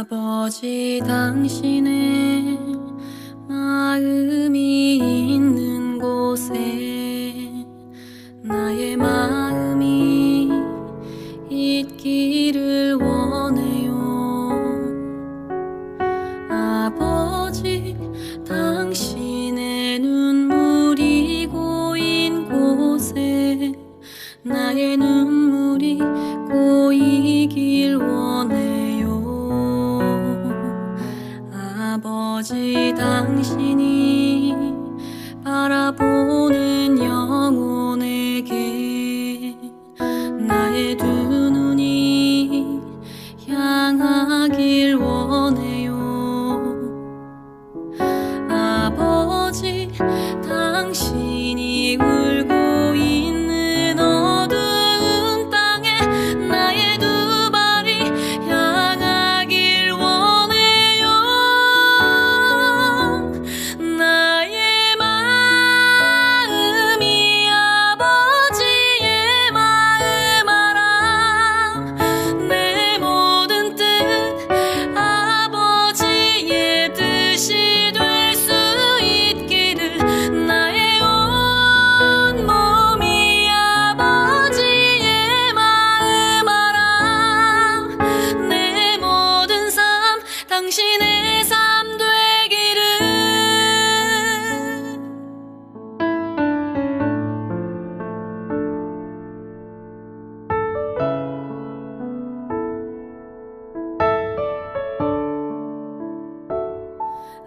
아버지 당신의 마음이 있는 곳에 나의 마음이 있기를 원해요. 아버지 당신의 눈물이 고인 곳에 나의 눈물이 고이길 원해요. 아버지 당신이 바라보는 영혼에게 나의 두 눈이 향하길 원해요. 아버지 당신이 울고 있는 어두운 땅에 나의 두 발이 향하길 원해요. 나의 마음이 아버지의 마음 알아. 내 모든 뜻 아버지의 뜻이 될 수 있기를. 나의 온 몸이 아버지의 마음 알아. 내 모든 삶 당신의 삶 되기를.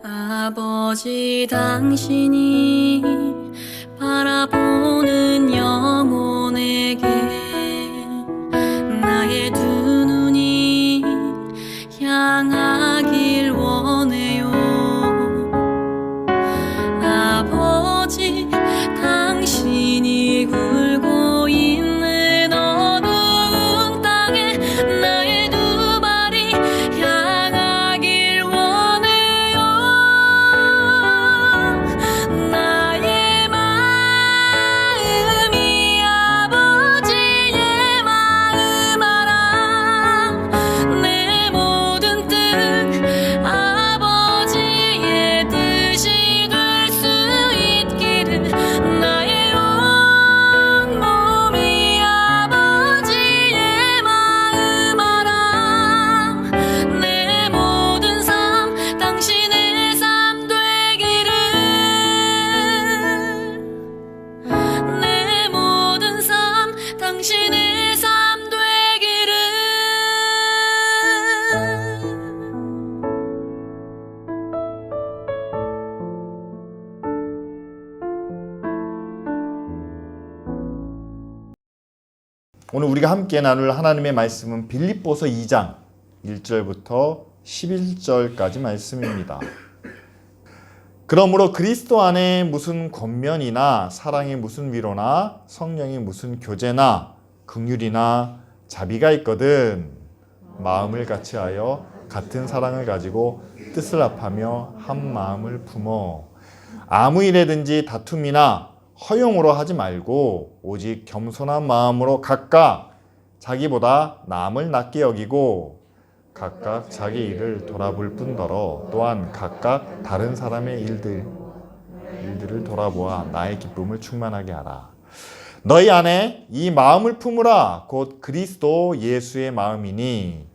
아버지 당신이 바라보는 영혼에게 나의 두 눈이 향하길 원해요. 아버지 당신이 울고 있는 어두운 땅에 나의 두 발이 향하길 원해요. 나의 마음이 아버지의 마음 알아. 내 모든 뜻 아버지의 뜻이 될 수 있기를. 나의 온 몸이 아버지의 마음 알아. 내 모든 삶 당신의 삶 되기를. 내 모든 삶 당신의 삶 되기를. 오늘 우리가 함께 나눌 하나님의 말씀은 빌립보서 2장 1절부터 11절까지 말씀입니다. 그러므로 그리스도 안에 무슨 권면이나 사랑의 무슨 위로나 성령의 무슨 교제나 긍휼이나 자비가 있거든 마음을 같이하여 같은 사랑을 가지고 뜻을 합하며 한 마음을 품어 아무 일에든지 다툼이나 허용으로 하지 말고 오직 겸손한 마음으로 각각 자기보다 남을 낫게 여기고 각각 자기 일을 돌아볼 뿐더러 또한 각각 다른 사람의 일들을 돌아보아 나의 기쁨을 충만하게 하라. 너희 안에 이 마음을 품으라. 곧 그리스도 예수의 마음이니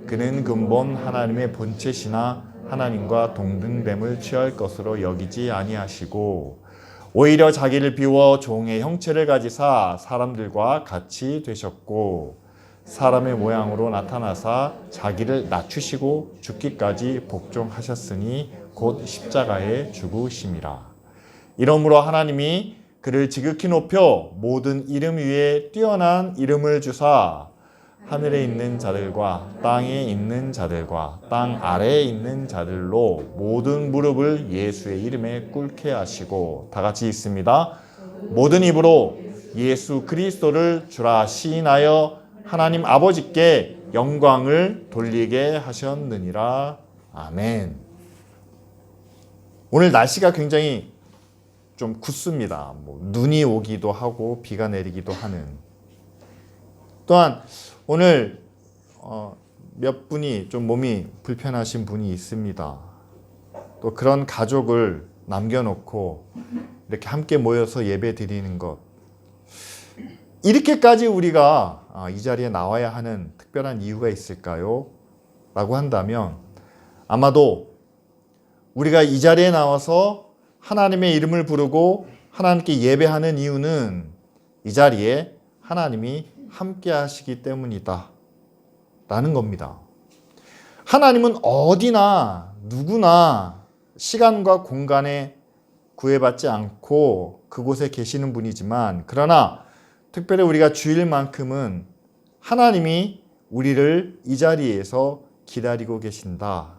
그는 근본 하나님의 본체시나 하나님과 동등됨을 취할 것으로 여기지 아니하시고 오히려 자기를 비워 종의 형체를 가지사 사람들과 같이 되셨고 사람의 모양으로 나타나사 자기를 낮추시고 죽기까지 복종하셨으니 곧 십자가에 죽으심이라. 이러므로 하나님이 그를 지극히 높여 모든 이름 위에 뛰어난 이름을 주사 하늘에 있는 자들과 땅에 있는 자들과 땅 아래에 있는 자들로 모든 무릎을 예수의 이름에 꿇게 하시고 다 같이 읽습니다. 모든 입으로 예수 그리스도를 주라 시인하여 하나님 아버지께 영광을 돌리게 하셨느니라. 아멘. 오늘 날씨가 굉장히 좀 굳습니다. 눈이 오기도 하고 비가 내리기도 하는. 또한 오늘 몇 분이 좀 몸이 불편하신 분이 있습니다. 또 그런 가족을 남겨놓고 이렇게 함께 모여서 예배 드리는 것, 이렇게까지 우리가 이 자리에 나와야 하는 특별한 이유가 있을까요? 라고 한다면 아마도 우리가 이 자리에 나와서 하나님의 이름을 부르고 하나님께 예배하는 이유는 이 자리에 하나님이 함께 하시기 때문이다 라는 겁니다. 하나님은 어디나 누구나 시간과 공간에 구애받지 않고 그곳에 계시는 분이지만, 그러나 특별히 우리가 주일만큼은 하나님이 우리를 이 자리에서 기다리고 계신다.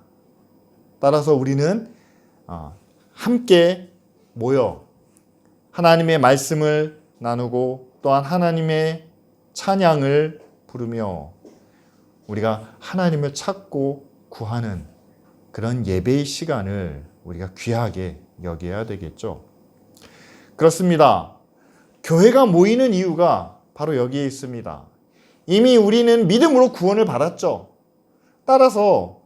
따라서 우리는 함께 모여 하나님의 말씀을 나누고 또한 하나님의 찬양을 부르며 우리가 하나님을 찾고 구하는 그런 예배의 시간을 우리가 귀하게 여겨야 되겠죠. 그렇습니다. 교회가 모이는 이유가 바로 여기에 있습니다. 이미 우리는 믿음으로 구원을 받았죠. 따라서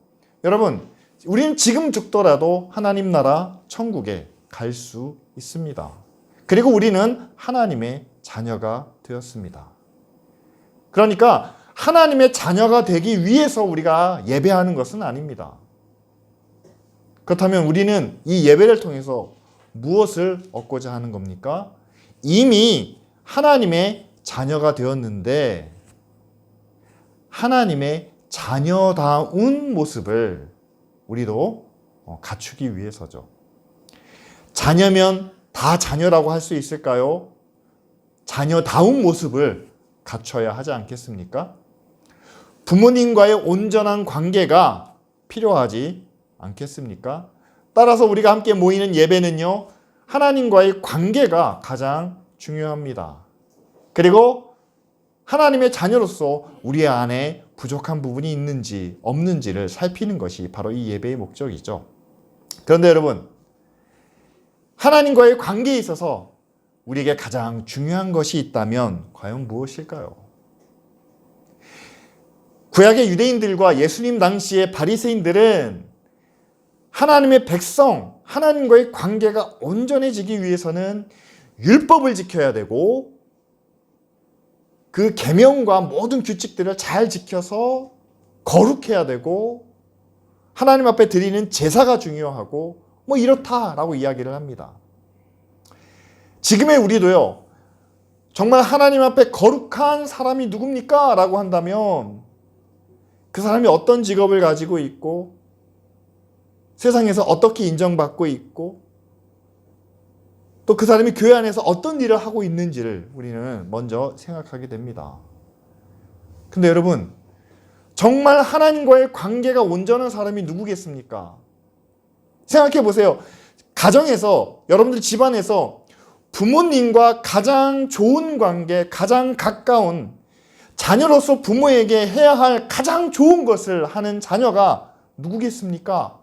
여러분, 우리는 지금 죽더라도 하나님 나라 천국에 갈 수 있습니다. 그리고 우리는 하나님의 자녀가 되었습니다. 그러니까 하나님의 자녀가 되기 위해서 우리가 예배하는 것은 아닙니다. 그렇다면 우리는 이 예배를 통해서 무엇을 얻고자 하는 겁니까? 이미 하나님의 자녀가 되었는데 하나님의 자녀다운 모습을 우리도 갖추기 위해서죠. 자녀면 다 자녀라고 할 수 있을까요? 자녀다운 모습을 갖춰야 하지 않겠습니까? 부모님과의 온전한 관계가 필요하지 않겠습니까? 따라서 우리가 함께 모이는 예배는요, 하나님과의 관계가 가장 중요합니다. 그리고 하나님의 자녀로서 우리 안에 부족한 부분이 있는지 없는지를 살피는 것이 바로 이 예배의 목적이죠. 그런데 여러분, 하나님과의 관계에 있어서 우리에게 가장 중요한 것이 있다면 과연 무엇일까요? 구약의 유대인들과 예수님 당시의 바리새인들은 하나님의 백성, 하나님과의 관계가 온전해지기 위해서는 율법을 지켜야 되고 그 계명과 모든 규칙들을 잘 지켜서 거룩해야 되고 하나님 앞에 드리는 제사가 중요하고 뭐 이렇다라고 이야기를 합니다. 지금의 우리도요, 정말 하나님 앞에 거룩한 사람이 누굽니까? 라고 한다면 그 사람이 어떤 직업을 가지고 있고 세상에서 어떻게 인정받고 있고 또 그 사람이 교회 안에서 어떤 일을 하고 있는지를 우리는 먼저 생각하게 됩니다. 근데 여러분, 정말 하나님과의 관계가 온전한 사람이 누구겠습니까? 생각해 보세요. 가정에서, 여러분들 집안에서 부모님과 가장 좋은 관계, 가장 가까운 자녀로서 부모에게 해야 할 가장 좋은 것을 하는 자녀가 누구겠습니까?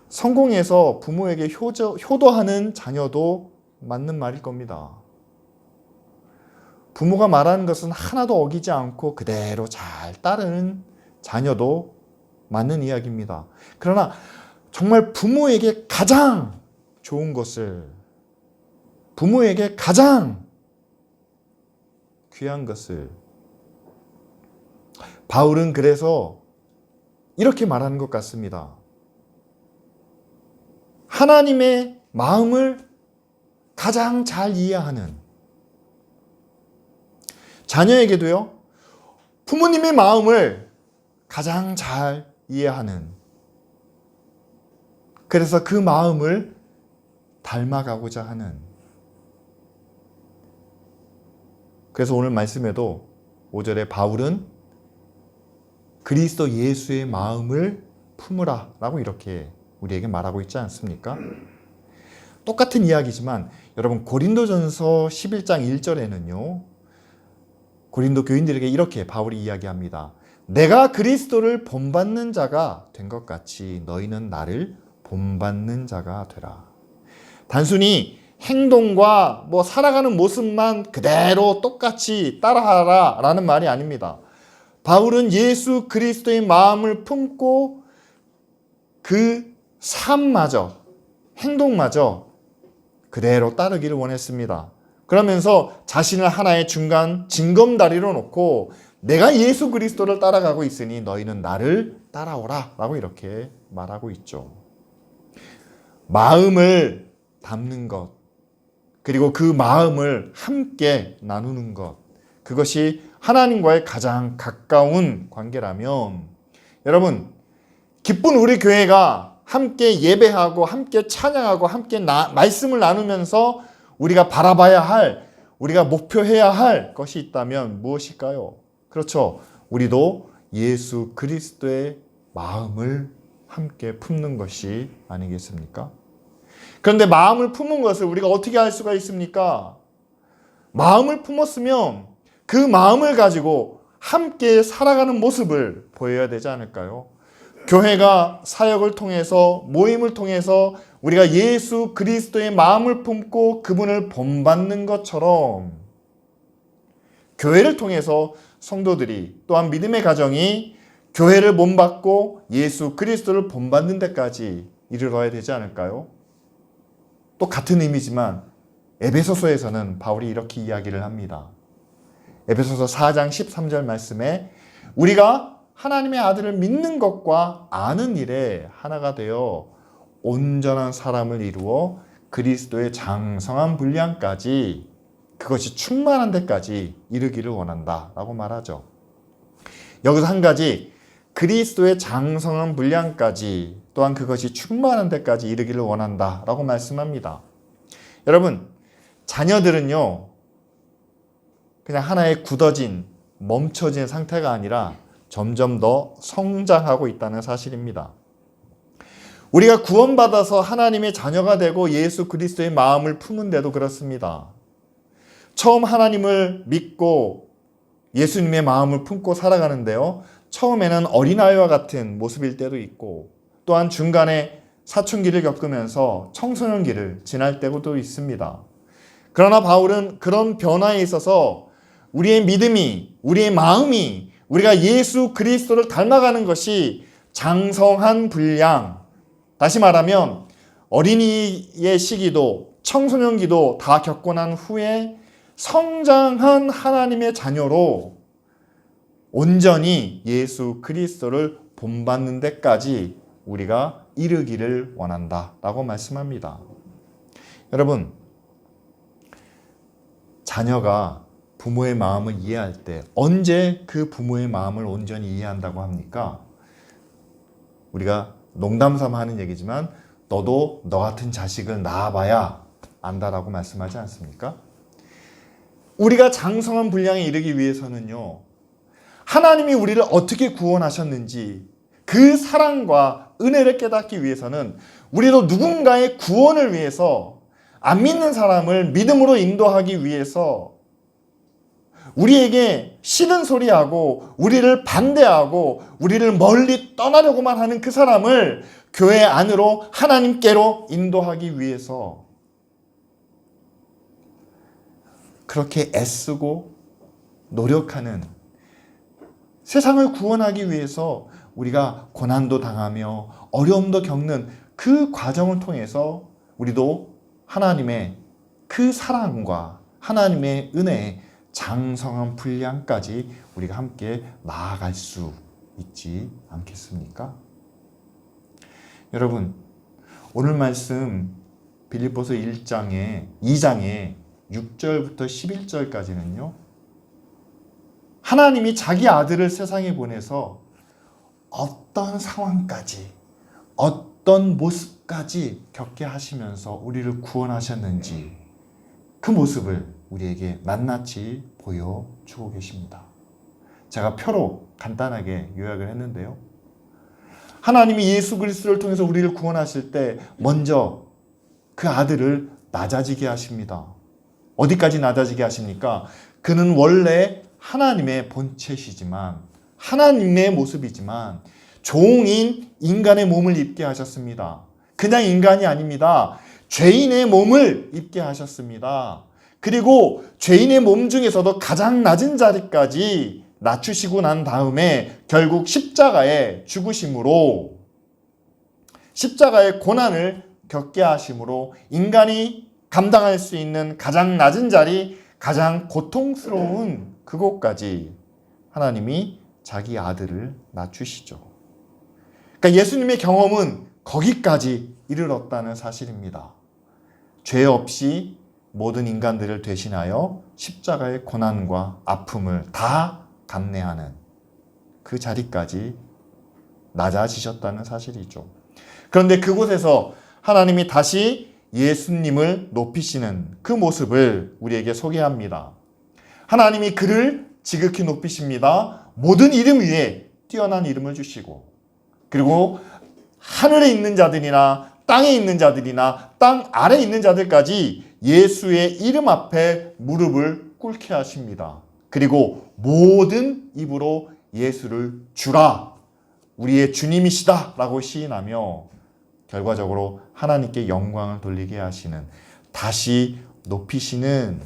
성공해서 부모에게 효도하는 자녀도 맞는 말일 겁니다. 부모가 말하는 것은 하나도 어기지 않고 그대로 잘 따르는 자녀도 맞는 이야기입니다. 그러나 정말 부모에게 가장 좋은 것을, 부모에게 가장 귀한 것을, 바울은 그래서 이렇게 말하는 것 같습니다. 하나님의 마음을 가장 잘 이해하는, 자녀에게도요, 부모님의 마음을 가장 잘 이해하는, 그래서 그 마음을 닮아가고자 하는. 그래서 오늘 말씀에도 5절에 바울은 그리스도 예수의 마음을 품으라 라고 이렇게 우리에게 말하고 있지 않습니까? 똑같은 이야기지만 여러분, 고린도전서 11장 1절에는요, 고린도 교인들에게 이렇게 바울이 이야기합니다. 내가 그리스도를 본받는 자가 된 것 같이 너희는 나를 본받는 자가 되라. 단순히 행동과 살아가는 모습만 그대로 똑같이 따라하라 라는 말이 아닙니다. 바울은 예수 그리스도의 마음을 품고 그 삶마저, 행동마저 그대로 따르기를 원했습니다. 그러면서 자신을 하나의 중간 징검다리로 놓고 내가 예수 그리스도를 따라가고 있으니 너희는 나를 따라오라 라고 이렇게 말하고 있죠. 마음을 담는 것, 그리고 그 마음을 함께 나누는 것, 그것이 하나님과의 가장 가까운 관계라면, 여러분, 기쁜 우리 교회가 함께 예배하고 함께 찬양하고 함께 말씀을 나누면서 우리가 바라봐야 할, 우리가 목표해야 할 것이 있다면 무엇일까요? 그렇죠. 우리도 예수 그리스도의 마음을 함께 품는 것이 아니겠습니까? 그런데 마음을 품은 것을 우리가 어떻게 알 수가 있습니까? 마음을 품었으면 그 마음을 가지고 함께 살아가는 모습을 보여야 되지 않을까요? 교회가 사역을 통해서, 모임을 통해서 우리가 예수 그리스도의 마음을 품고 그분을 본받는 것처럼 교회를 통해서 성도들이, 또한 믿음의 가정이 교회를 본받고 예수 그리스도를 본받는 데까지 이르러야 되지 않을까요? 또 같은 의미지만 에베소서에서는 바울이 이렇게 이야기를 합니다. 에베소서 4장 13절 말씀에 우리가 하나님의 아들을 믿는 것과 아는 일에 하나가 되어 온전한 사람을 이루어 그리스도의 장성한 분량까지, 그것이 충만한 데까지 이르기를 원한다 라고 말하죠. 여기서 한 가지, 그리스도의 장성한 분량까지, 또한 그것이 충만한 데까지 이르기를 원한다 라고 말씀합니다. 여러분, 자녀들은요 그냥 하나의 굳어진, 멈춰진 상태가 아니라 점점 더 성장하고 있다는 사실입니다. 우리가 구원받아서 하나님의 자녀가 되고 예수 그리스도의 마음을 품은데도 그렇습니다. 처음 하나님을 믿고 예수님의 마음을 품고 살아가는데요, 처음에는 어린아이와 같은 모습일 때도 있고, 또한 중간에 사춘기를 겪으면서 청소년기를 지날 때도 있습니다. 그러나 바울은 그런 변화에 있어서 우리의 믿음이, 우리의 마음이, 우리가 예수 그리스도를 닮아가는 것이 장성한 분량, 다시 말하면 어린이의 시기도 청소년기도 다 겪고 난 후에 성장한 하나님의 자녀로 온전히 예수 그리스도를 본받는 데까지 우리가 이르기를 원한다 라고 말씀합니다. 여러분, 자녀가 부모의 마음을 이해할 때 언제 그 부모의 마음을 온전히 이해한다고 합니까? 우리가 농담삼아 하는 얘기지만 너도 너 같은 자식을 낳아봐야 안다라고 말씀하지 않습니까? 우리가 장성한 분량에 이르기 위해서는요, 하나님이 우리를 어떻게 구원하셨는지 그 사랑과 은혜를 깨닫기 위해서는 우리도 누군가의 구원을 위해서, 안 믿는 사람을 믿음으로 인도하기 위해서 우리에게 싫은 소리하고 우리를 반대하고 우리를 멀리 떠나려고만 하는 그 사람을 교회 안으로 하나님께로 인도하기 위해서 그렇게 애쓰고 노력하는, 세상을 구원하기 위해서 우리가 고난도 당하며 어려움도 겪는 그 과정을 통해서 우리도 하나님의 그 사랑과 하나님의 은혜에 장성한 분량까지 우리가 함께 나아갈 수 있지 않겠습니까? 여러분, 오늘 말씀 빌립보서 2장의 6절부터 11절까지는요, 하나님이 자기 아들을 세상에 보내서 어떤 상황까지, 어떤 모습까지 겪게 하시면서 우리를 구원하셨는지 그 모습을 우리에게 낱낱이 보여주고 계십니다. 제가 표로 간단하게 요약을 했는데요, 하나님이 예수 그리스도를 통해서 우리를 구원하실 때 먼저 그 아들을 낮아지게 하십니다. 어디까지 낮아지게 하십니까? 그는 원래 하나님의 본체시지만, 하나님의 모습이지만 종인 인간의 몸을 입게 하셨습니다. 그냥 인간이 아닙니다. 죄인의 몸을 입게 하셨습니다. 그리고 죄인의 몸 중에서도 가장 낮은 자리까지 낮추시고 난 다음에 결국 십자가에 죽으심으로 십자가의 고난을 겪게 하심으로 인간이 감당할 수 있는 가장 낮은 자리, 가장 고통스러운 그곳까지 하나님이 자기 아들을 낮추시죠. 그러니까 예수님의 경험은 거기까지 이르렀다는 사실입니다. 죄 없이 모든 인간들을 대신하여 십자가의 고난과 아픔을 다 감내하는 그 자리까지 낮아지셨다는 사실이죠. 그런데 그곳에서 하나님이 다시 예수님을 높이시는 그 모습을 우리에게 소개합니다. 하나님이 그를 지극히 높이십니다. 모든 이름 위에 뛰어난 이름을 주시고, 그리고 하늘에 있는 자들이나 땅에 있는 자들이나 땅 아래에 있는 자들까지 예수의 이름 앞에 무릎을 꿇게 하십니다. 그리고 모든 입으로 예수를 주라, 우리의 주님이시다 라고 시인하며 결과적으로 하나님께 영광을 돌리게 하시는, 다시 높이시는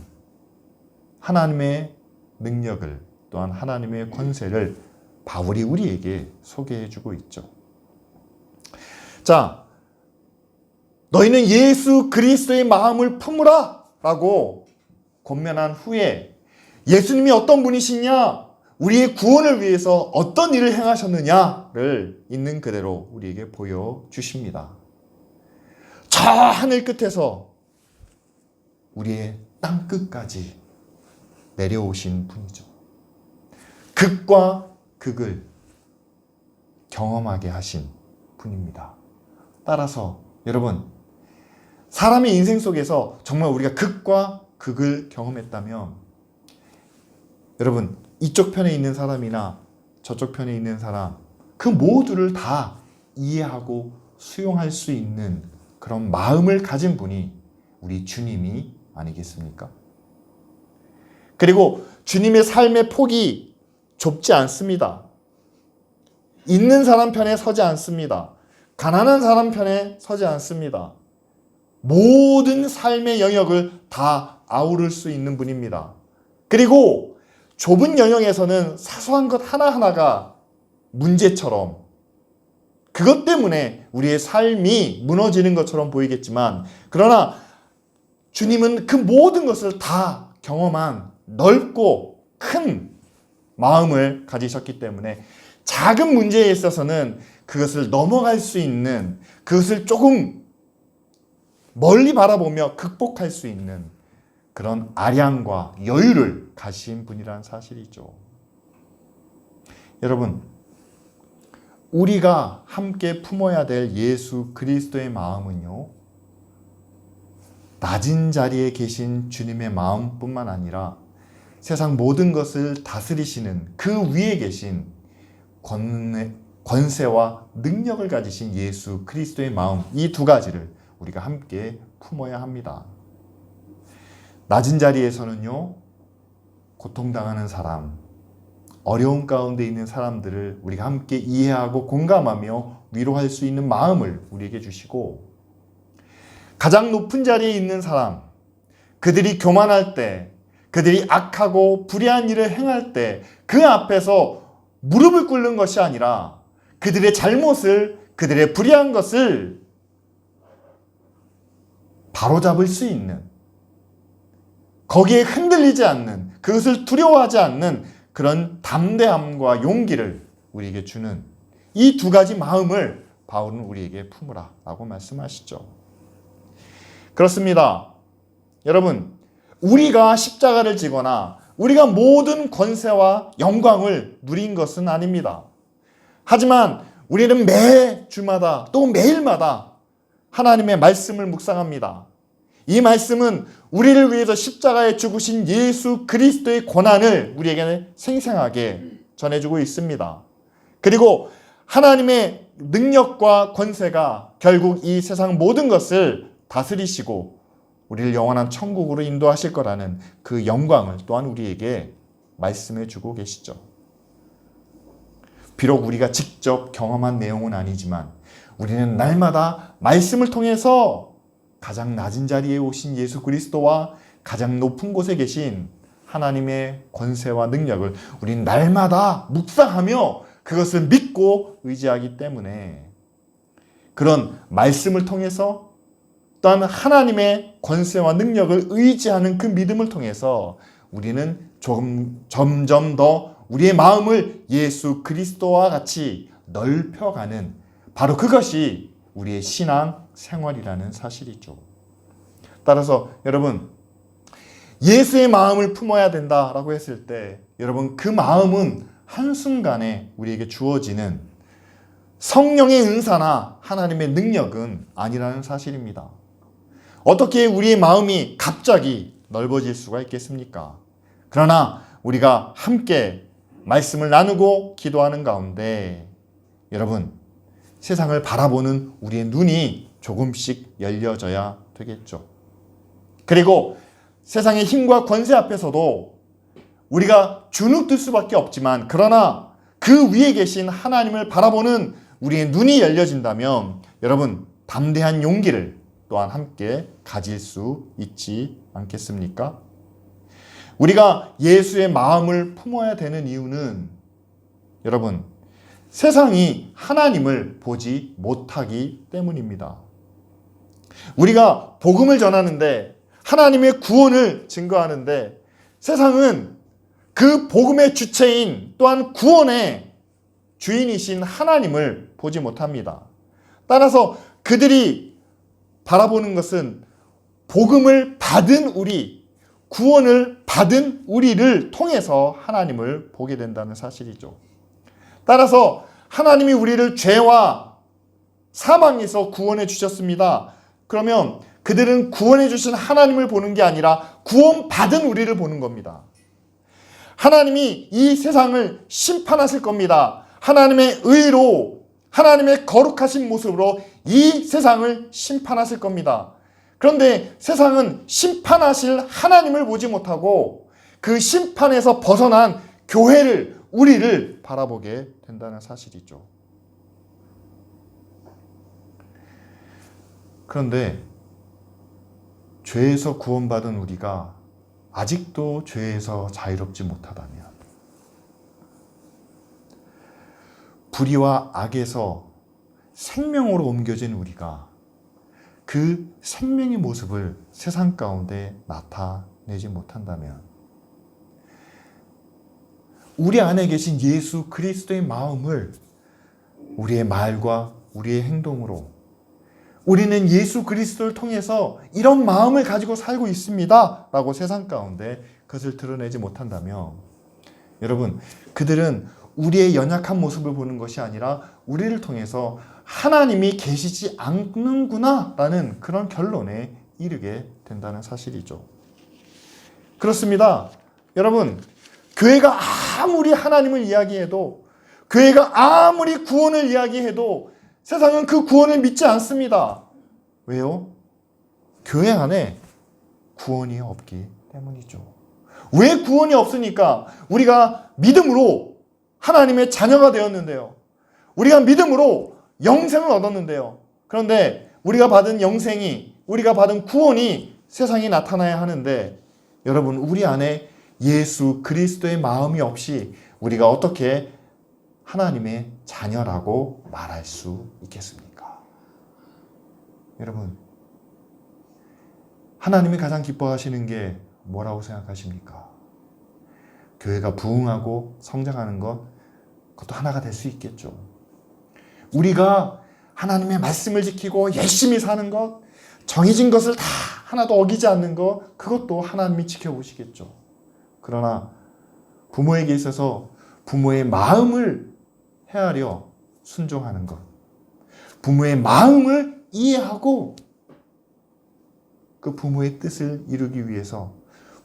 하나님의 능력을, 또한 하나님의 권세를 바울이 우리에게 소개해주고 있죠. 자, 너희는 예수 그리스도의 마음을 품으라 라고 권면한 후에 예수님이 어떤 분이시냐, 우리의 구원을 위해서 어떤 일을 행하셨느냐를 있는 그대로 우리에게 보여주십니다. 저 하늘 끝에서 우리의 땅 끝까지 내려오신 분이죠. 극과 극을 경험하게 하신 분입니다. 따라서 여러분, 사람의 인생 속에서 정말 우리가 극과 극을 경험했다면, 여러분, 이쪽 편에 있는 사람이나 저쪽 편에 있는 사람, 그 모두를 다 이해하고 수용할 수 있는 그런 마음을 가진 분이 우리 주님이 아니겠습니까? 그리고 주님의 삶의 폭이 좁지 않습니다. 있는 사람 편에 서지 않습니다. 가난한 사람 편에 서지 않습니다. 모든 삶의 영역을 다 아우를 수 있는 분입니다. 그리고 좁은 영역에서는 사소한 것 하나하나가 문제처럼, 그것 때문에 우리의 삶이 무너지는 것처럼 보이겠지만, 그러나 주님은 그 모든 것을 다 경험한 넓고 큰 마음을 가지셨기 때문에 작은 문제에 있어서는 그것을 넘어갈 수 있는, 그것을 조금 멀리 바라보며 극복할 수 있는 그런 아량과 여유를 가신 분이라는 사실이죠. 여러분, 우리가 함께 품어야 될 예수 그리스도의 마음은요, 낮은 자리에 계신 주님의 마음뿐만 아니라 세상 모든 것을 다스리시는 그 위에 계신 권세와 능력을 가지신 예수 그리스도의 마음, 이 두 가지를 우리가 함께 품어야 합니다. 낮은 자리에서는요, 고통당하는 사람, 어려운 가운데 있는 사람들을 우리가 함께 이해하고 공감하며 위로할 수 있는 마음을 우리에게 주시고, 가장 높은 자리에 있는 사람, 그들이 교만할 때, 그들이 악하고 불의한 일을 행할 때 그 앞에서 무릎을 꿇는 것이 아니라 그들의 잘못을, 그들의 불의한 것을 바로잡을 수 있는, 거기에 흔들리지 않는, 그것을 두려워하지 않는 그런 담대함과 용기를 우리에게 주는 이 두 가지 마음을 바울은 우리에게 품으라 라고 말씀하시죠. 그렇습니다. 여러분, 우리가 십자가를 지거나 우리가 모든 권세와 영광을 누린 것은 아닙니다. 하지만 우리는 매 주마다 또 매일마다 하나님의 말씀을 묵상합니다. 이 말씀은 우리를 위해서 십자가에 죽으신 예수 그리스도의 고난을 우리에게 생생하게 전해주고 있습니다. 그리고 하나님의 능력과 권세가 결국 이 세상 모든 것을 다스리시고 우리를 영원한 천국으로 인도하실 거라는 그 영광을 또한 우리에게 말씀해 주고 계시죠. 비록 우리가 직접 경험한 내용은 아니지만 우리는 날마다 말씀을 통해서 가장 낮은 자리에 오신 예수 그리스도와 가장 높은 곳에 계신 하나님의 권세와 능력을 우리는 날마다 묵상하며 그것을 믿고 의지하기 때문에 그런 말씀을 통해서 또한 하나님의 권세와 능력을 의지하는 그 믿음을 통해서 우리는 점점 더 우리의 마음을 예수 그리스도와 같이 넓혀가는 바로 그것이 우리의 신앙 생활이라는 사실이죠. 따라서 여러분, 예수의 마음을 품어야 된다라고 했을 때 여러분, 그 마음은 한순간에 우리에게 주어지는 성령의 은사나 하나님의 능력은 아니라는 사실입니다. 어떻게 우리의 마음이 갑자기 넓어질 수가 있겠습니까? 그러나 우리가 함께 말씀을 나누고 기도하는 가운데 여러분, 세상을 바라보는 우리의 눈이 조금씩 열려져야 되겠죠. 그리고 세상의 힘과 권세 앞에서도 우리가 주눅들 수밖에 없지만 그러나 그 위에 계신 하나님을 바라보는 우리의 눈이 열려진다면 여러분, 담대한 용기를 또한 함께 가질 수 있지 않겠습니까? 우리가 예수의 마음을 품어야 되는 이유는 여러분, 세상이 하나님을 보지 못하기 때문입니다. 우리가 복음을 전하는데 하나님의 구원을 증거하는데 세상은 그 복음의 주체인 또한 구원의 주인이신 하나님을 보지 못합니다. 따라서 그들이 바라보는 것은 복음을 받은 우리, 구원을 받은 우리를 통해서 하나님을 보게 된다는 사실이죠. 따라서 하나님이 우리를 죄와 사망에서 구원해 주셨습니다. 그러면 그들은 구원해 주신 하나님을 보는 게 아니라 구원받은 우리를 보는 겁니다. 하나님이 이 세상을 심판하실 겁니다. 하나님의 의로, 하나님의 거룩하신 모습으로 이 세상을 심판하실 겁니다. 그런데 세상은 심판하실 하나님을 보지 못하고 그 심판에서 벗어난 교회를, 우리를 바라보게 된다는 사실이죠. 그런데 죄에서 구원받은 우리가 아직도 죄에서 자유롭지 못하다면, 불의와 악에서 생명으로 옮겨진 우리가 그 생명의 모습을 세상 가운데 나타내지 못한다면, 우리 안에 계신 예수 그리스도의 마음을 우리의 말과 우리의 행동으로, 우리는 예수 그리스도를 통해서 이런 마음을 가지고 살고 있습니다 라고 세상 가운데 그것을 드러내지 못한다면, 여러분, 그들은 우리의 연약한 모습을 보는 것이 아니라 우리를 통해서 하나님이 계시지 않는구나 라는 그런 결론에 이르게 된다는 사실이죠. 그렇습니다. 여러분, 교회가 아무리 하나님을 이야기해도, 교회가 아무리 구원을 이야기해도 세상은 그 구원을 믿지 않습니다. 왜요? 교회 안에 구원이 없기 때문이죠. 왜 구원이 없으니까? 우리가 믿음으로 하나님의 자녀가 되었는데요. 우리가 믿음으로 영생을 얻었는데요. 그런데 우리가 받은 영생이, 우리가 받은 구원이 세상에 나타나야 하는데, 여러분, 우리 안에 예수 그리스도의 마음이 없이 우리가 어떻게 하나님의 자녀라고 말할 수 있겠습니까? 여러분, 하나님이 가장 기뻐하시는 게 뭐라고 생각하십니까? 교회가 부흥하고 성장하는 것, 그것도 하나가 될 수 있겠죠. 우리가 하나님의 말씀을 지키고 열심히 사는 것, 정해진 것을 다 하나도 어기지 않는 것, 그것도 하나님이 지켜보시겠죠. 그러나 부모에게 있어서 부모의 마음을 헤아려 순종하는 것, 부모의 마음을 이해하고 그 부모의 뜻을 이루기 위해서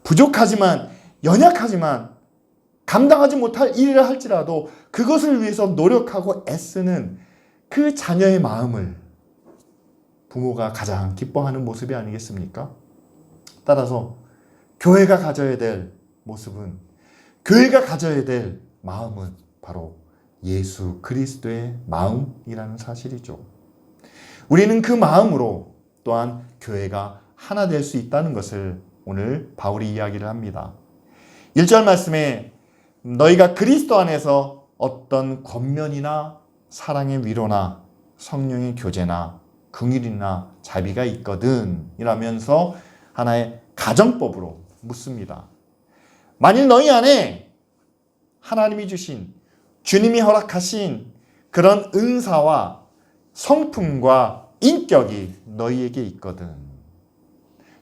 부족하지만, 연약하지만, 감당하지 못할 일이라 할지라도 그것을 위해서 노력하고 애쓰는 그 자녀의 마음을 부모가 가장 기뻐하는 모습이 아니겠습니까? 따라서 교회가 가져야 될 모습은, 교회가 가져야 될 마음은 바로 예수 그리스도의 마음이라는 사실이죠. 우리는 그 마음으로 또한 교회가 하나 될 수 있다는 것을 오늘 바울이 이야기를 합니다. 1절 말씀에 너희가 그리스도 안에서 어떤 권면이나 사랑의 위로나 성령의 교제나 긍휼이나 자비가 있거든 이라면서 하나의 가정법으로 묻습니다. 만일 너희 안에 하나님이 주신 주님이 허락하신 그런 은사와 성품과 인격이 너희에게 있거든.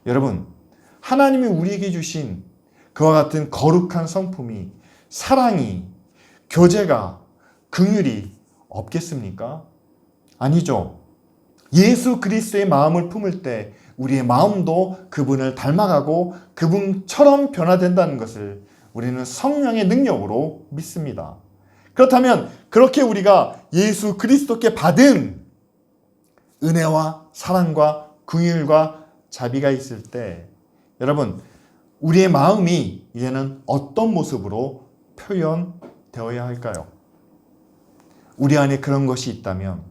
여러분, 하나님이 우리에게 주신 그와 같은 거룩한 성품이, 사랑이, 교제가, 긍휼이 없겠습니까? 아니죠. 예수 그리스도의 마음을 품을 때 우리의 마음도 그분을 닮아가고 그분처럼 변화된다는 것을 우리는 성령의 능력으로 믿습니다. 그렇다면 그렇게 우리가 예수 그리스도께 받은 은혜와 사랑과 긍휼과 자비가 있을 때 여러분, 우리의 마음이 이제는 어떤 모습으로 표현되어야 할까요? 우리 안에 그런 것이 있다면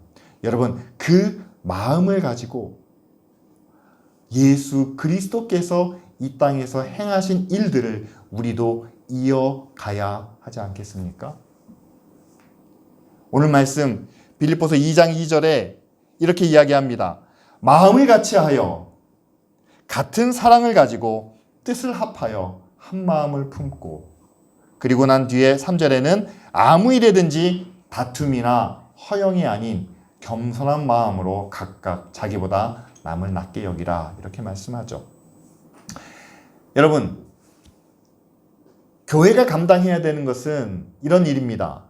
여러분, 그 마음을 가지고 예수 그리스도께서 이 땅에서 행하신 일들을 우리도 이어가야 하지 않겠습니까? 오늘 말씀 빌립보서 2장 2절에 이렇게 이야기합니다. 마음을 같이하여 같은 사랑을 가지고 뜻을 합하여 한 마음을 품고, 그리고 난 뒤에 3절에는 아무 일에든지 다툼이나 허영이 아닌 겸손한 마음으로 각각 자기보다 남을 낮게 여기라, 이렇게 말씀하죠. 여러분, 교회가 감당해야 되는 것은 이런 일입니다.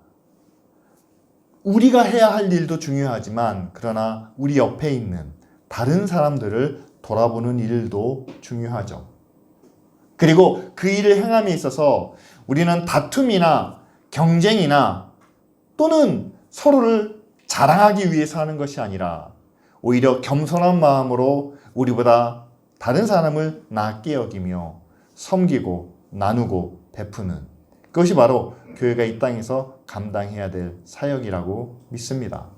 우리가 해야 할 일도 중요하지만 그러나 우리 옆에 있는 다른 사람들을 돌아보는 일도 중요하죠. 그리고 그 일을 행함에 있어서 우리는 다툼이나 경쟁이나 또는 서로를 자랑하기 위해서 하는 것이 아니라 오히려 겸손한 마음으로 우리보다 다른 사람을 낮게 여기며 섬기고 나누고 베푸는, 그것이 바로 교회가 이 땅에서 감당해야 될 사역이라고 믿습니다.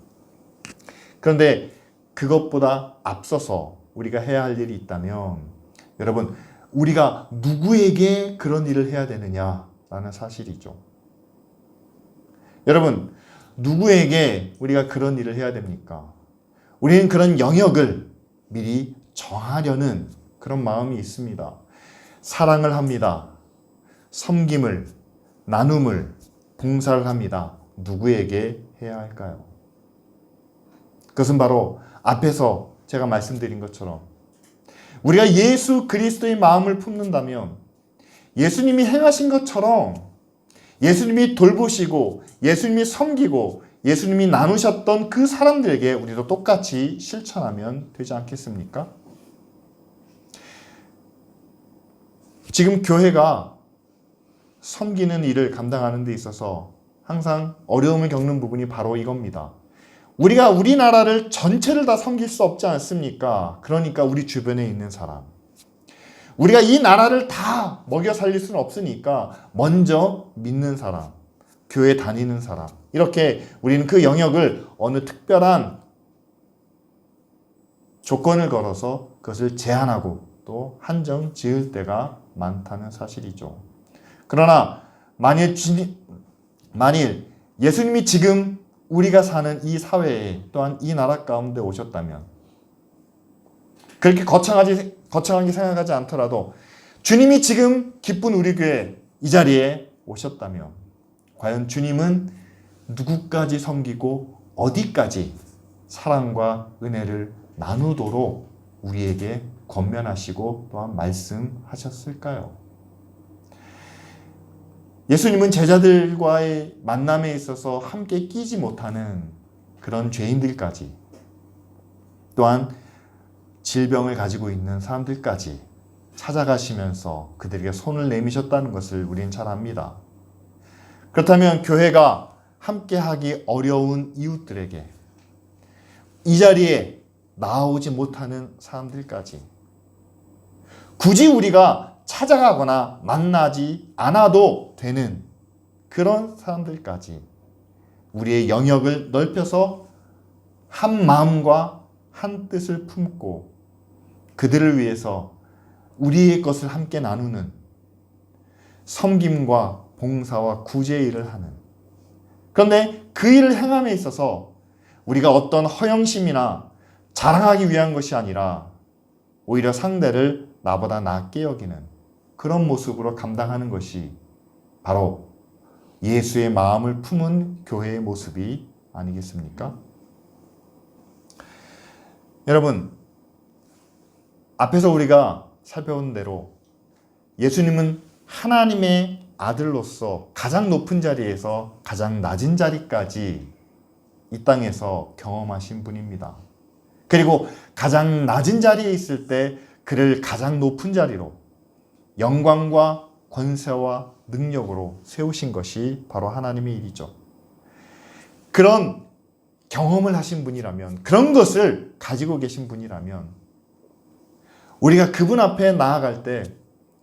그런데 그것보다 앞서서 우리가 해야 할 일이 있다면 여러분, 우리가 누구에게 그런 일을 해야 되느냐라는 사실이죠. 여러분, 누구에게 우리가 그런 일을 해야 됩니까? 우리는 그런 영역을 미리 정하려는 그런 마음이 있습니다. 사랑을 합니다. 섬김을, 나눔을, 봉사를 합니다. 누구에게 해야 할까요? 그것은 바로 앞에서 제가 말씀드린 것처럼 우리가 예수 그리스도의 마음을 품는다면 예수님이 행하신 것처럼 예수님이 돌보시고 예수님이 섬기고 예수님이 나누셨던 그 사람들에게 우리도 똑같이 실천하면 되지 않겠습니까? 지금 교회가 섬기는 일을 감당하는 데 있어서 항상 어려움을 겪는 부분이 바로 이겁니다. 우리가 우리나라를 전체를 다 섬길 수 없지 않습니까? 그러니까 우리 주변에 있는 사람, 우리가 이 나라를 다 먹여 살릴 수는 없으니까 먼저 믿는 사람, 교회 다니는 사람, 이렇게 우리는 그 영역을 어느 특별한 조건을 걸어서 그것을 제한하고 또 한정 지을 때가 많다는 사실이죠. 그러나 만일 예수님이 지금 우리가 사는 이 사회에 또한 이 나라 가운데 오셨다면, 그렇게 거창하게 생각하지 않더라도 주님이 지금 기쁜 우리 교회 이 자리에 오셨다면 과연 주님은 누구까지 섬기고 어디까지 사랑과 은혜를 나누도록 우리에게 권면하시고 또한 말씀하셨을까요? 예수님은 제자들과의 만남에 있어서 함께 끼지 못하는 그런 죄인들까지, 또한 질병을 가지고 있는 사람들까지 찾아가시면서 그들에게 손을 내미셨다는 것을 우리는 잘 압니다. 그렇다면 교회가 함께하기 어려운 이웃들에게, 이 자리에 나오지 못하는 사람들까지, 굳이 우리가 찾아가거나 만나지 않아도 되는 그런 사람들까지 우리의 영역을 넓혀서 한 마음과 한 뜻을 품고 그들을 위해서 우리의 것을 함께 나누는, 섬김과 봉사와 구제의 일을 하는. 그런데 그 일을 행함에 있어서 우리가 어떤 허영심이나 자랑하기 위한 것이 아니라 오히려 상대를 나보다 낫게 여기는 그런 모습으로 감당하는 것이 바로 예수의 마음을 품은 교회의 모습이 아니겠습니까? 여러분, 앞에서 우리가 살펴본 대로 예수님은 하나님의 아들로서 가장 높은 자리에서 가장 낮은 자리까지 이 땅에서 경험하신 분입니다. 그리고 가장 낮은 자리에 있을 때 그를 가장 높은 자리로 영광과 권세와 능력으로 세우신 것이 바로 하나님의 일이죠. 그런 경험을 하신 분이라면, 그런 것을 가지고 계신 분이라면 우리가 그분 앞에 나아갈 때,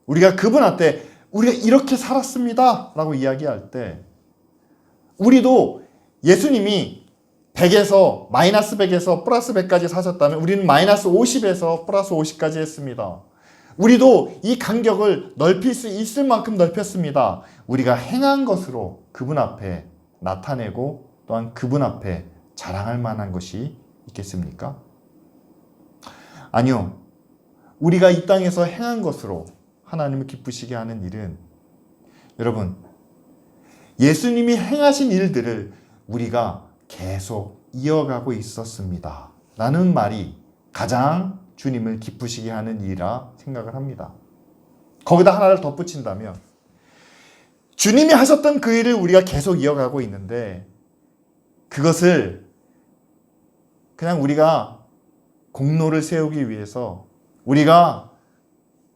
우리가 그분 앞에 우리가 이렇게 살았습니다 라고 이야기할 때 우리도 예수님이 100에서 마이너스 100에서 플러스 100까지 사셨다면 우리는 마이너스 50에서 플러스 50까지 했습니다. 우리도 이 간격을 넓힐 수 있을 만큼 넓혔습니다. 우리가 행한 것으로 그분 앞에 나타내고 또한 그분 앞에 자랑할 만한 것이 있겠습니까? 아니요. 우리가 이 땅에서 행한 것으로 하나님을 기쁘시게 하는 일은, 여러분, 예수님이 행하신 일들을 우리가 계속 이어가고 있었습니다 라는 말이 가장 주님을 기쁘시게 하는 일이라 생각을 합니다. 거기다 하나를 덧붙인다면 주님이 하셨던 그 일을 우리가 계속 이어가고 있는데 그것을 그냥 우리가 공로를 세우기 위해서 우리가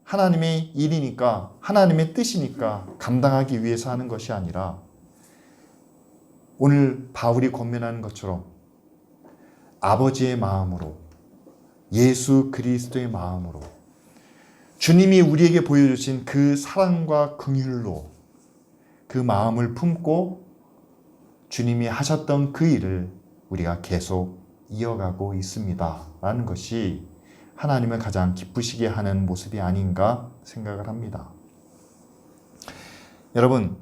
하나님의 일이니까, 하나님의 뜻이니까 감당하기 위해서 하는 것이 아니라 오늘 바울이 권면하는 것처럼 아버지의 마음으로, 예수 그리스도의 마음으로, 주님이 우리에게 보여주신 그 사랑과 긍휼로 그 마음을 품고 주님이 하셨던 그 일을 우리가 계속 이어가고 있습니다 라는 것이 하나님을 가장 기쁘시게 하는 모습이 아닌가 생각을 합니다. 여러분,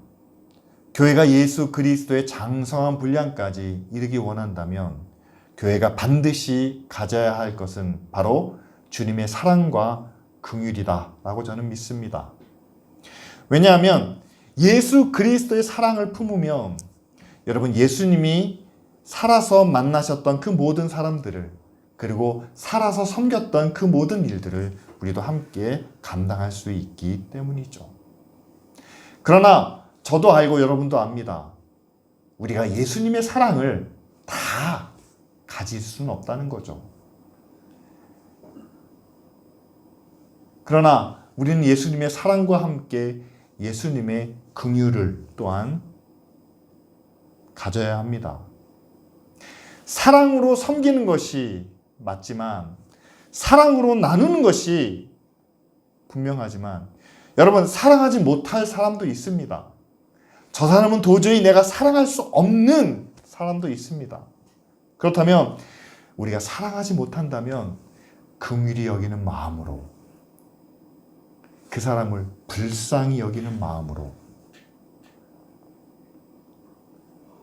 교회가 예수 그리스도의 장성한 분량까지 이르기 원한다면 교회가 반드시 가져야 할 것은 바로 주님의 사랑과 긍휼이다 라고 저는 믿습니다. 왜냐하면 예수 그리스도의 사랑을 품으면 여러분, 예수님이 살아서 만나셨던 그 모든 사람들을, 그리고 살아서 섬겼던 그 모든 일들을 우리도 함께 감당할 수 있기 때문이죠. 그러나 저도 알고 여러분도 압니다. 우리가 예수님의 사랑을 다 가질 수는 없다는 거죠. 그러나 우리는 예수님의 사랑과 함께 예수님의 긍휼을 또한 가져야 합니다. 사랑으로 섬기는 것이 맞지만 사랑으로 나누는 것이 분명하지만 여러분, 사랑하지 못할 사람도 있습니다. 저 사람은 도저히 내가 사랑할 수 없는 사람도 있습니다. 그렇다면 우리가 사랑하지 못한다면 긍휼히 여기는 마음으로, 그 사람을 불쌍히 여기는 마음으로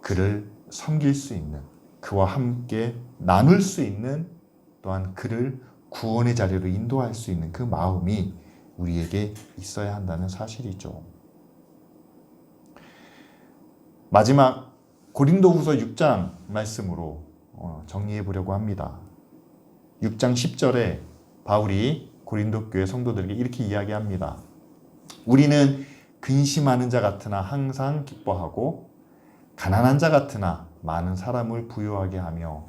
그를 섬길 수 있는, 그와 함께 나눌 수 있는, 또한 그를 구원의 자리로 인도할 수 있는 그 마음이 우리에게 있어야 한다는 사실이죠. 마지막 고린도후서 6장 말씀으로 정리해 보려고 합니다. 6장 10절에 바울이 고린도 교회 성도들에게 이렇게 이야기합니다. 우리는 근심하는 자 같으나 항상 기뻐하고 가난한 자 같으나 많은 사람을 부유하게 하며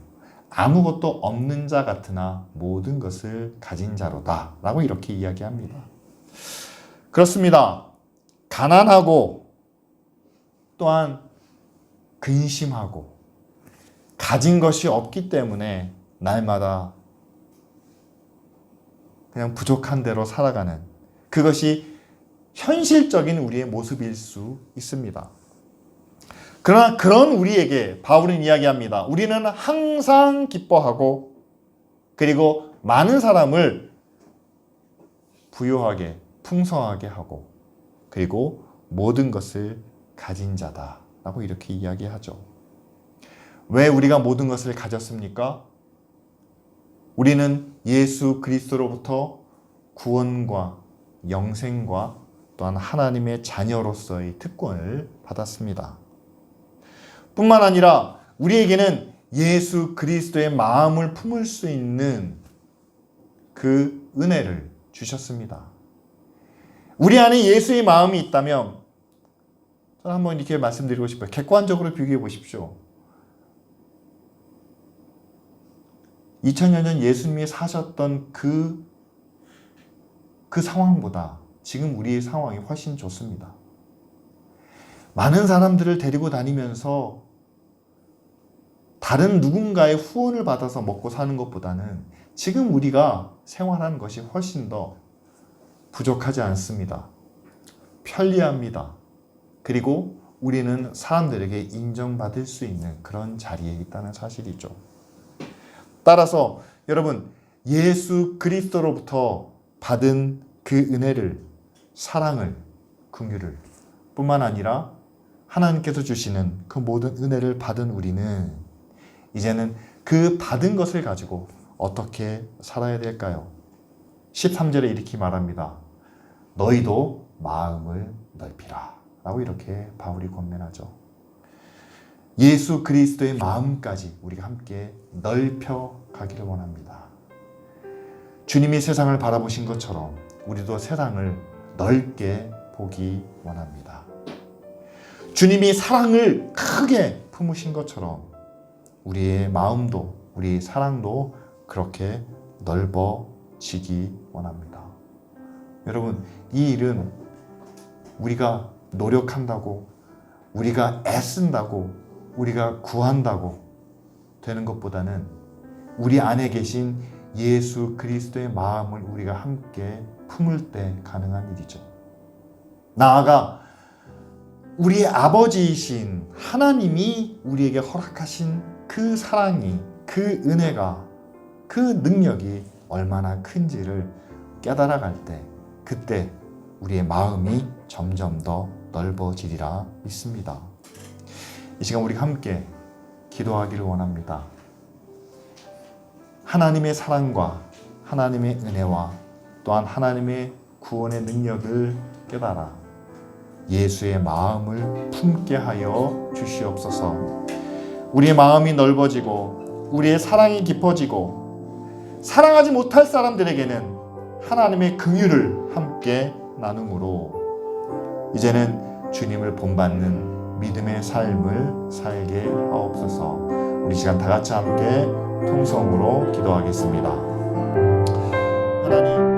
아무것도 없는 자 같으나 모든 것을 가진 자로다 라고 이렇게 이야기합니다. 그렇습니다. 가난하고 또한 근심하고 가진 것이 없기 때문에 날마다 그냥 부족한 대로 살아가는, 그것이 현실적인 우리의 모습일 수 있습니다. 그러나 그런 우리에게 바울은 이야기합니다. 우리는 항상 기뻐하고 그리고 많은 사람을 부유하게, 풍성하게 하고 그리고 모든 것을 가진 자다라고 이렇게 이야기하죠. 왜 우리가 모든 것을 가졌습니까? 우리는 예수 그리스도로부터 구원과 영생과 또한 하나님의 자녀로서의 특권을 받았습니다. 뿐만 아니라 우리에게는 예수 그리스도의 마음을 품을 수 있는 그 은혜를 주셨습니다. 우리 안에 예수의 마음이 있다면 저는 한번 이렇게 말씀드리고 싶어요. 객관적으로 비교해 보십시오. 2000여 년 예수님이 사셨던 그 상황보다 지금 우리의 상황이 훨씬 좋습니다. 많은 사람들을 데리고 다니면서 다른 누군가의 후원을 받아서 먹고 사는 것보다는 지금 우리가 생활하는 것이 훨씬 더 부족하지 않습니다. 편리합니다. 그리고 우리는 사람들에게 인정받을 수 있는 그런 자리에 있다는 사실이죠. 따라서 여러분, 예수 그리스도로부터 받은 그 은혜를, 사랑을, 긍휼을 뿐만 아니라 하나님께서 주시는 그 모든 은혜를 받은 우리는 이제는 그 받은 것을 가지고 어떻게 살아야 될까요? 13절에 이렇게 말합니다. 너희도 마음을 넓히라 라고 이렇게 바울이 권면하죠. 예수 그리스도의 마음까지 우리가 함께 넓혀 가기를 원합니다. 주님이 세상을 바라보신 것처럼 우리도 세상을 넓게 보기 원합니다. 주님이 사랑을 크게 품으신 것처럼 우리의 마음도, 우리의 사랑도 그렇게 넓어지기 원합니다. 여러분, 이 일은 우리가 노력한다고, 우리가 애쓴다고, 우리가 구한다고 되는 것보다는 우리 안에 계신 예수 그리스도의 마음을 우리가 함께 품을 때 가능한 일이죠. 나아가 우리의 아버지이신 하나님이 우리에게 허락하신 그 사랑이, 그 은혜가, 그 능력이 얼마나 큰지를 깨달아갈 때, 그때 우리의 마음이 점점 더 넓어지리라 믿습니다. 이 시간 우리가 함께 기도하기를 원합니다. 하나님의 사랑과 하나님의 은혜와 또한 하나님의 구원의 능력을 깨달아 예수의 마음을 품게 하여 주시옵소서. 우리의 마음이 넓어지고 우리의 사랑이 깊어지고 사랑하지 못할 사람들에게는 하나님의 긍휼을 함께 나눔으로 이제는 주님을 본받는 믿음의 삶을 살게 하옵소서. 우리 시간 다 같이 함께 통성으로 기도하겠습니다. 하나님,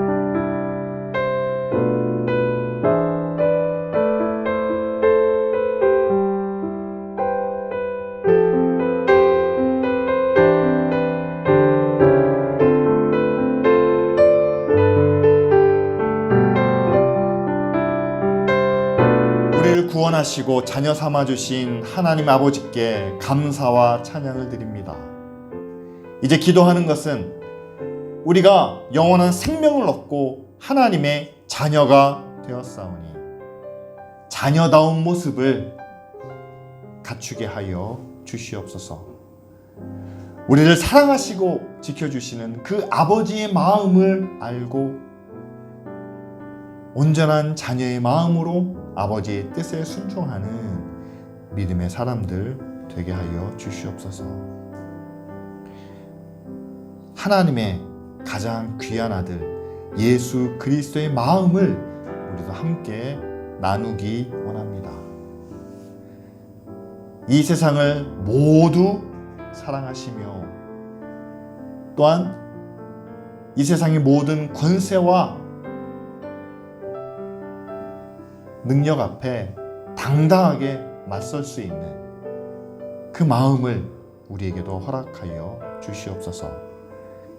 우리를 구원하시고 자녀 삼아주신 하나님 아버지께 감사와 찬양을 드립니다. 이제 기도하는 것은 우리가 영원한 생명을 얻고 하나님의 자녀가 되었사오니 자녀다운 모습을 갖추게 하여 주시옵소서. 우리를 사랑하시고 지켜주시는 그 아버지의 마음을 알고 온전한 자녀의 마음으로 아버지의 뜻에 순종하는 믿음의 사람들 되게 하여 주시옵소서. 하나님의 가장 귀한 아들 예수 그리스도의 마음을 우리도 함께 나누기 원합니다. 이 세상을 모두 사랑하시며 또한 이 세상의 모든 권세와 능력 앞에 당당하게 맞설 수 있는 그 마음을 우리에게도 허락하여 주시옵소서.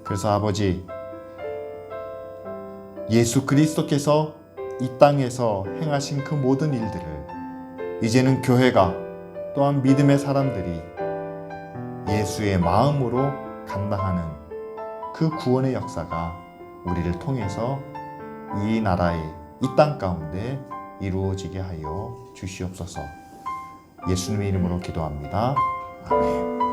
그래서 아버지, 예수 그리스도께서 이 땅에서 행하신 그 모든 일들을 이제는 교회가 또한 믿음의 사람들이 예수의 마음으로 감당하는 그 구원의 역사가 우리를 통해서 이 나라의 이 땅 가운데 이루어지게 하여 주시옵소서. 예수님의 이름으로 기도합니다. 아멘.